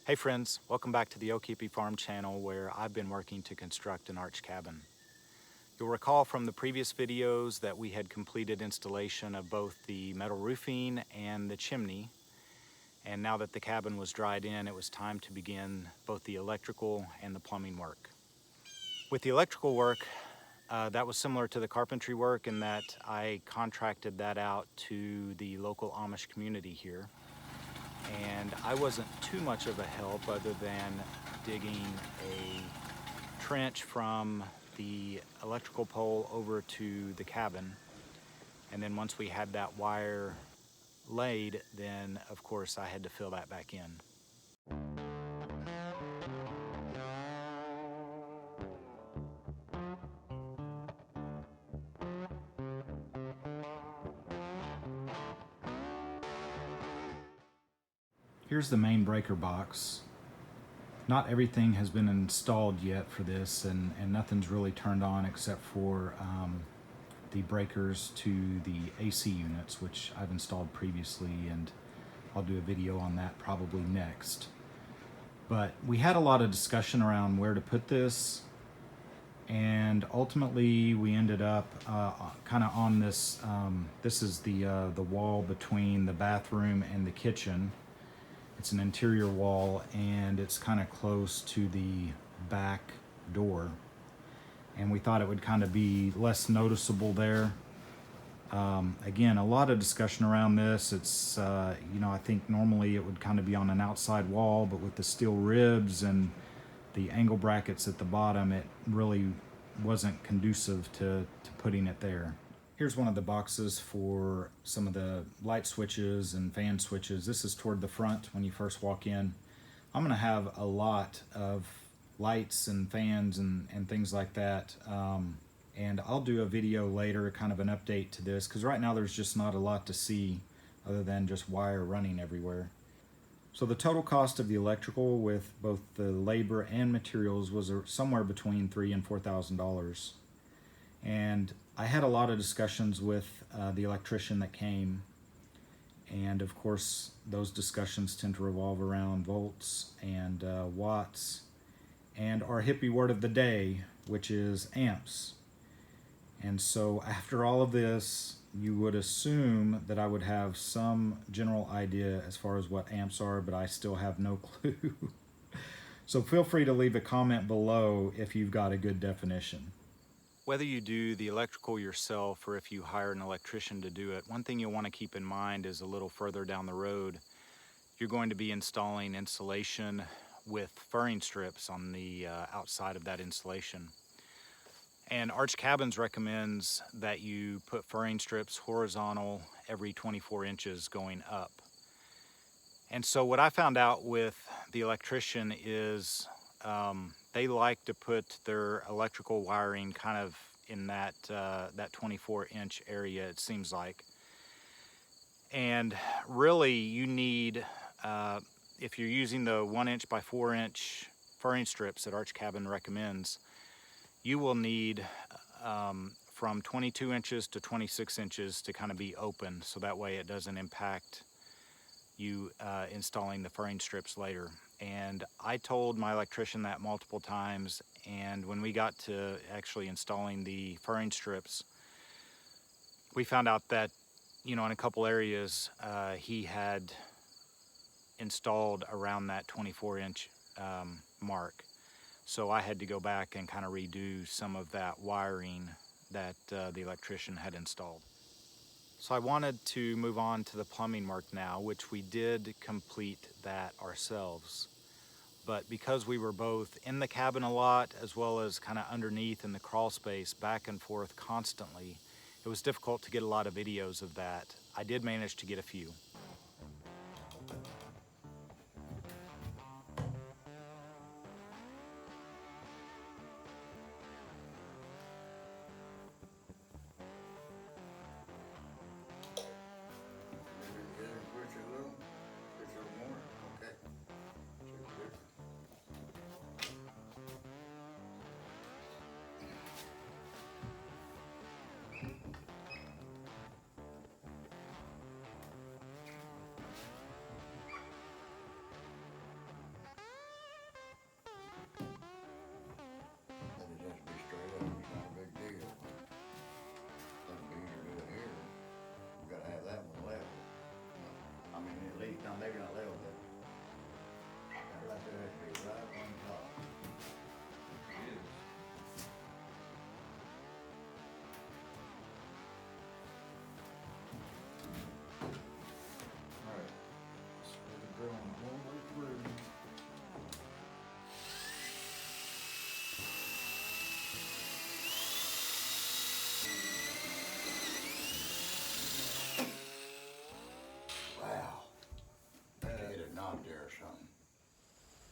Hey friends, welcome back to the Hippie Farm channel where I've been working to construct an arch cabin. You'll recall from the previous videos that we had completed installation of both the metal roofing and the chimney, and now that the cabin was dried in, it was time to begin both the electrical and the plumbing work. With the electrical work, that was similar to the carpentry work in that I contracted that out to the local Amish community here. And I wasn't too much of a help other than digging a trench from the electrical pole over to the cabin. And then once we had that wire laid, then of course I had to fill that back in. Here's the main breaker box. Not everything has been installed yet for this, and nothing's really turned on except for the breakers to the AC units, which I've installed previously, and I'll do a video on that probably next. But we had a lot of discussion around where to put this, and ultimately we ended up kind of on this. This is the wall between the bathroom and the kitchen. It's an interior wall, and it's kind of close to the back door. And we thought it would kind of be less noticeable there. Again, a lot of discussion around this. It's, I think normally it would kind of be on an outside wall, but with the steel ribs and the angle brackets at the bottom, it really wasn't conducive to putting it there. Here's one of the boxes for some of the light switches and fan switches. This is toward the front when you first walk in. I'm gonna have a lot of lights and fans and things like that. And I'll do a video later, kind of an update to this, because right now there's just not a lot to see other than just wire running everywhere. So the total cost of the electrical with both the labor and materials was somewhere between $3,000 and $4,000. And I had a lot of discussions with the electrician that came, and of course those discussions tend to revolve around volts and watts and our hippie word of the day, which is amps. And so after all of this, you would assume that I would have some general idea as far as what amps are, but I still have no clue. So feel free to leave a comment below if you've got a good definition. Whether you do the electrical yourself or if you hire an electrician to do it, one thing you'll want to keep in mind is a little further down the road, you're going to be installing insulation with furring strips on the outside of that insulation. And Arch Cabins recommends that you put furring strips horizontal every 24 inches going up. And so what I found out with the electrician is they like to put their electrical wiring kind of in that 24-inch area, it seems like. And really you need, if you're using the 1-inch by 4-inch furring strips that Arch Cabin recommends, you will need from 22 inches to 26 inches to kind of be open, so that way it doesn't impact you installing the furring strips later. And I told my electrician that multiple times, and when we got to actually installing the furring strips, we found out that, in a couple areas he had installed around that 24-inch mark. So I had to go back and kind of redo some of that wiring that the electrician had installed. So I wanted to move on to the plumbing work now, which we did complete that ourselves. But because we were both in the cabin a lot, as well as kind of underneath in the crawl space, back and forth constantly, it was difficult to get a lot of videos of that. I did manage to get a few.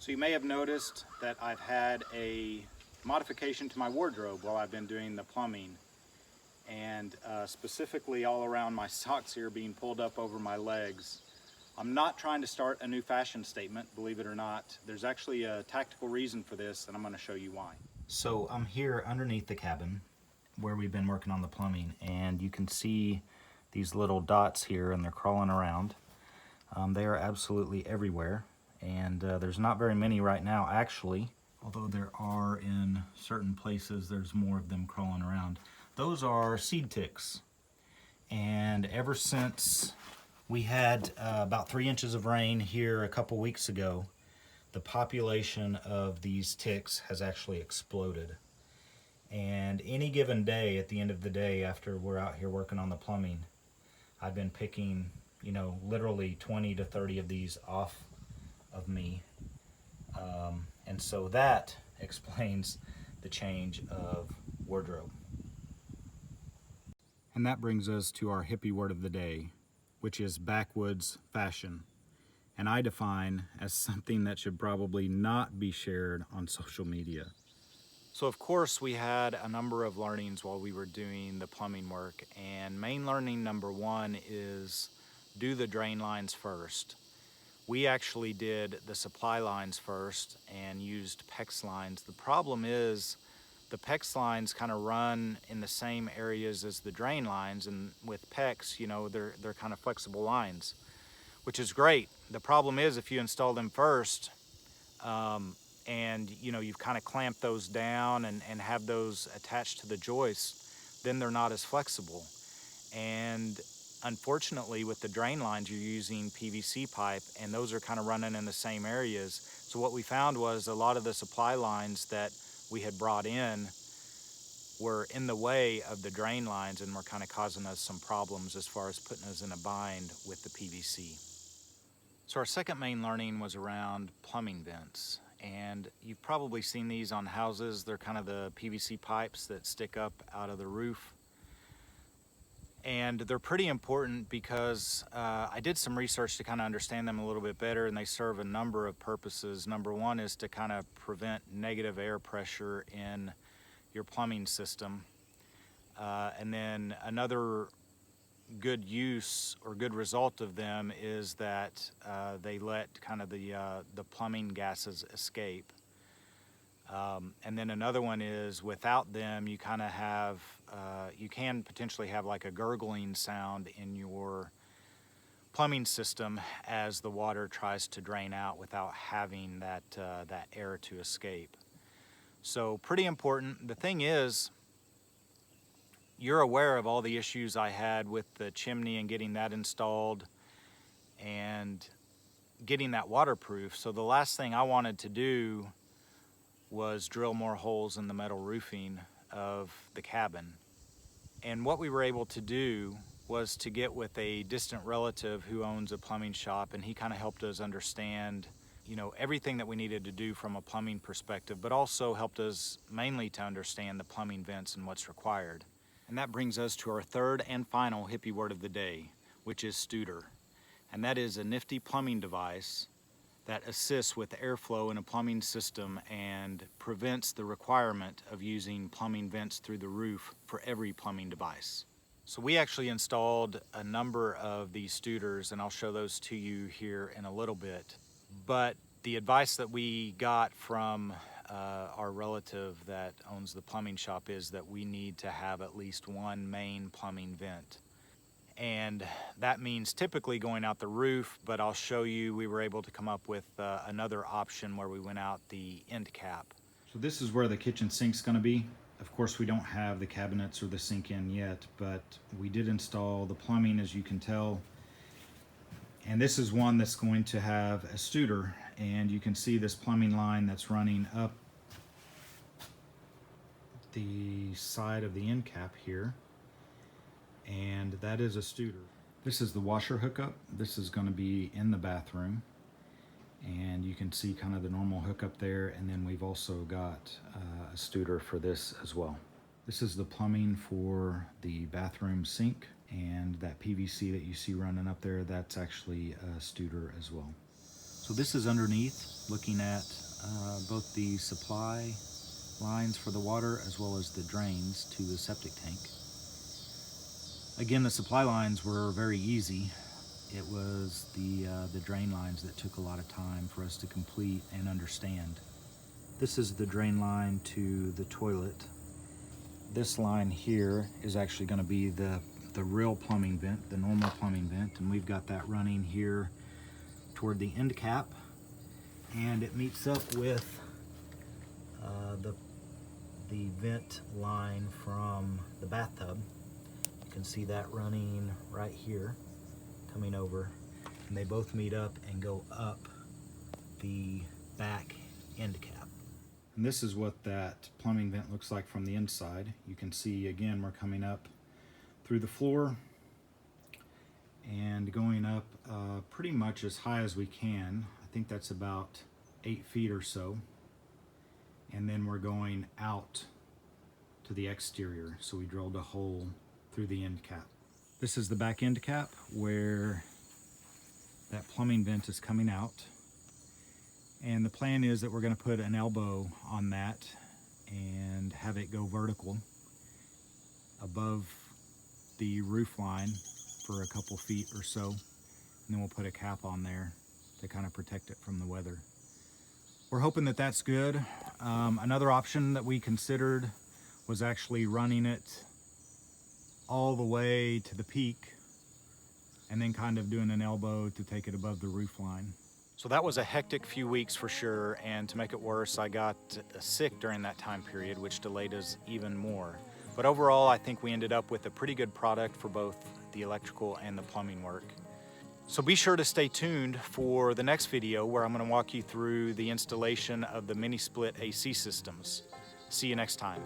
So you may have noticed that I've had a modification to my wardrobe while I've been doing the plumbing, and specifically all around my socks here being pulled up over my legs. I'm not trying to start a new fashion statement, believe it or not. There's actually a tactical reason for this, and I'm going to show you why. So I'm here underneath the cabin where we've been working on the plumbing, and you can see these little dots here, and they're crawling around. They are absolutely everywhere, and there's not very many right now actually, although there are in certain places. There's more of them crawling around. Those are seed ticks, and ever since we had about 3 inches of rain here a couple weeks ago, the population of these ticks has actually exploded. And any given day, at the end of the day, after we're out here working on the plumbing, I've been picking, you know, literally 20 to 30 of these off of me. And so that explains the change of wardrobe. And that brings us to our hippie word of the day, which is backwoods fashion. And I define as something that should probably not be shared on social media. So of course we had a number of learnings while we were doing the plumbing work, and main learning number one is do the drain lines first. We actually did the supply lines first and used PEX lines. The problem is the PEX lines kind of run in the same areas as the drain lines, and with PEX, you know, they're kind of flexible lines, which is great. The problem is if you install them first, and you know, you've kind of clamped those down and have those attached to the joists, then they're not as flexible. And unfortunately with the drain lines, you're using PVC pipe, and those are kind of running in the same areas. So what we found was a lot of the supply lines that we had brought in were in the way of the drain lines and were kind of causing us some problems as far as putting us in a bind with the PVC. So our second main learning was around plumbing vents. And you've probably seen these on houses. They're kind of the PVC pipes that stick up out of the roof. And they're pretty important because I did some research to kind of understand them a little bit better, and they serve a number of purposes. Number one is to kind of prevent negative air pressure in your plumbing system. And then another good use or good result of them is that they let kind of the plumbing gases escape. And then another one is without them, you kind of have, you can potentially have like a gurgling sound in your plumbing system as the water tries to drain out without having that air to escape. So pretty important. The thing is, you're aware of all the issues I had with the chimney and getting that installed and getting that waterproof. So the last thing I wanted to do was drill more holes in the metal roofing of the cabin. And what we were able to do was to get with a distant relative who owns a plumbing shop, and he kind of helped us understand, you know, everything that we needed to do from a plumbing perspective, but also helped us mainly to understand the plumbing vents and what's required. And that brings us to our third and final hippie word of the day, which is Studer. And that is a nifty plumbing device that assists with airflow in a plumbing system and prevents the requirement of using plumbing vents through the roof for every plumbing device. So we actually installed a number of these Studers, and I'll show those to you here in a little bit. But the advice that we got from our relative that owns the plumbing shop is that we need to have at least one main plumbing vent. And that means typically going out the roof, but I'll show you we were able to come up with another option where we went out the end cap. So this is where the kitchen sink's gonna be. Of course, we don't have the cabinets or the sink in yet, but we did install the plumbing, as you can tell. And this is one that's going to have a Studer, and you can see this plumbing line that's running up the side of the end cap here. And that is a Studer. This is the washer hookup. This is going to be in the bathroom, and you can see kind of the normal hookup there, and then we've also got a Studer for this as well. This is the plumbing for the bathroom sink, and that PVC that you see running up there, that's actually a Studer as well. So this is underneath, looking at both the supply lines for the water as well as the drains to the septic tank. Again, the supply lines were very easy. It was the drain lines that took a lot of time for us to complete and understand. This is the drain line to the toilet. This line here is actually going to be the real plumbing vent, the normal plumbing vent, and we've got that running here toward the end cap, and it meets up with the vent line from the bathtub. You can see that running right here, coming over, and they both meet up and go up the back end cap. And this is what that plumbing vent looks like from the inside. You can see again we're coming up through the floor and going up pretty much as high as we can. I think that's about 8 feet or so. And then we're going out to the exterior. So we drilled a hole through the end cap. This is the back end cap where that plumbing vent is coming out. And the plan is that we're going to put an elbow on that and have it go vertical above the roof line for a couple feet or so. And then we'll put a cap on there to kind of protect it from the weather. We're hoping that that's good. Another option that we considered was actually running it all the way to the peak and then kind of doing an elbow to take it above the roof line. So that was a hectic few weeks for sure, and to make it worse, I got sick during that time period, which delayed us even more. But overall, I think we ended up with a pretty good product for both the electrical and the plumbing work. So be sure to stay tuned for the next video where I'm going to walk you through the installation of the mini split AC systems. See you next time.